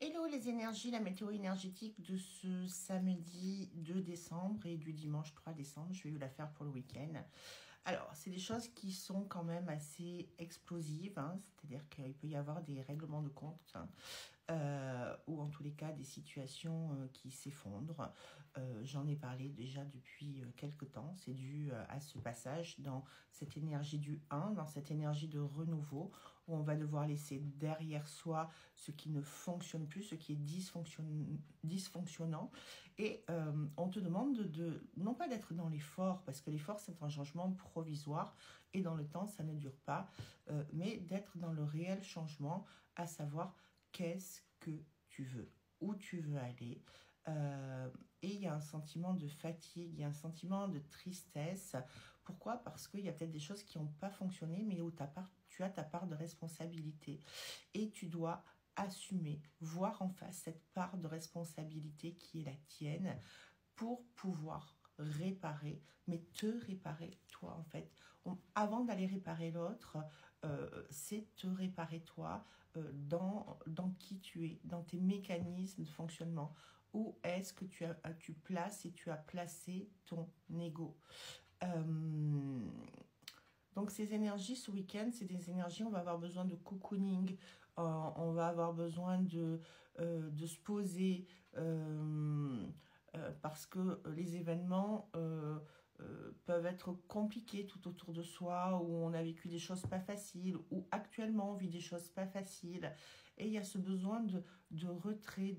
Hello les énergies, la météo énergétique de ce samedi 2 décembre et du dimanche 3 décembre. Je vais vous la faire pour le week-end. Alors, c'est des choses qui sont quand même assez explosives, hein, c'est-à-dire qu'il peut y avoir des règlements de compte, hein, ou en tous les cas des situations qui s'effondrent. J'en ai parlé déjà depuis quelques temps. C'est dû à ce passage dans cette énergie du 1, dans cette énergie de renouveau, où on va devoir laisser derrière soi ce qui ne fonctionne plus, ce qui est dysfonctionnant. Et on te demande non pas d'être dans l'effort, parce que l'effort c'est un changement provisoire et dans le temps ça ne dure pas, mais d'être dans le réel changement, à savoir qu'est-ce que tu veux, où tu veux aller. Et il y a un sentiment de fatigue, il y a un sentiment de tristesse. Pourquoi? Parce qu'il y a peut-être des choses qui n'ont pas fonctionné, mais où tu as ta part de responsabilité. Et tu dois assumer, voir en face cette part de responsabilité qui est la tienne pour pouvoir réparer, mais te réparer toi en fait. Avant d'aller réparer l'autre, c'est te réparer toi dans qui tu es, dans tes mécanismes de fonctionnement. Où est-ce que tu places et tu as placé ton ego? Donc ces énergies ce week-end, c'est des énergies, on va avoir besoin de cocooning, on va avoir besoin de se poser, parce que les événements peuvent être compliqués tout autour de soi, où on a vécu des choses pas faciles, ou actuellement on vit des choses pas faciles, et il y a ce besoin de retrait,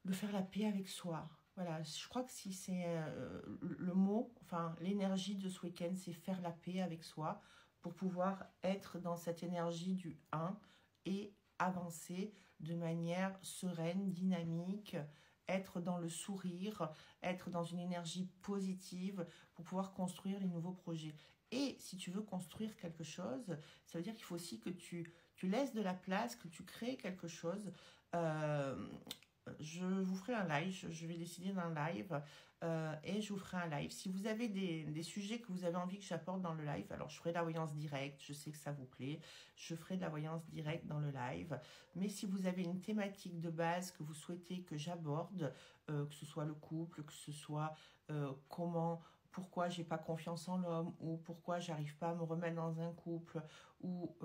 de faire la paix avec soi. Voilà, je crois que si c'est le mot, enfin l'énergie de ce week-end, c'est faire la paix avec soi pour pouvoir être dans cette énergie du 1 et avancer de manière sereine, dynamique, être dans le sourire, être dans une énergie positive pour pouvoir construire les nouveaux projets. Et si tu veux construire quelque chose, ça veut dire qu'il faut aussi que tu laisses de la place, que tu crées quelque chose. Je vous ferai un live, je vais décider d'un live et je vous ferai un live. Si vous avez des sujets que vous avez envie que j'apporte dans le live, alors je ferai de la voyance directe, je sais que ça vous plaît, je ferai de la voyance directe dans le live. Mais si vous avez une thématique de base que vous souhaitez que j'aborde, que ce soit le couple, que ce soit pourquoi j'ai pas confiance en l'homme, ou pourquoi j'arrive pas à me remettre dans un couple, ou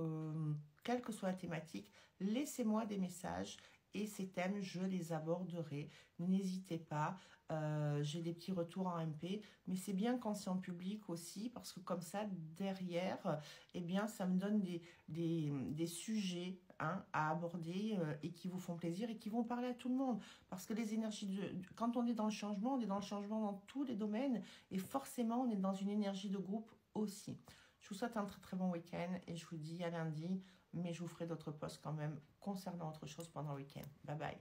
quelle que soit la thématique, laissez-moi des messages. Et ces thèmes, je les aborderai. N'hésitez pas. J'ai des petits retours en MP. Mais c'est bien quand c'est en public aussi. Parce que comme ça, derrière, eh bien, ça me donne des sujets à aborder et qui vous font plaisir et qui vont parler à tout le monde. Parce que les énergies, quand on est dans le changement, on est dans le changement dans tous les domaines. Et forcément, on est dans une énergie de groupe aussi. Je vous souhaite un très très bon week-end et je vous dis à lundi, mais je vous ferai d'autres posts quand même concernant autre chose pendant le week-end. Bye bye.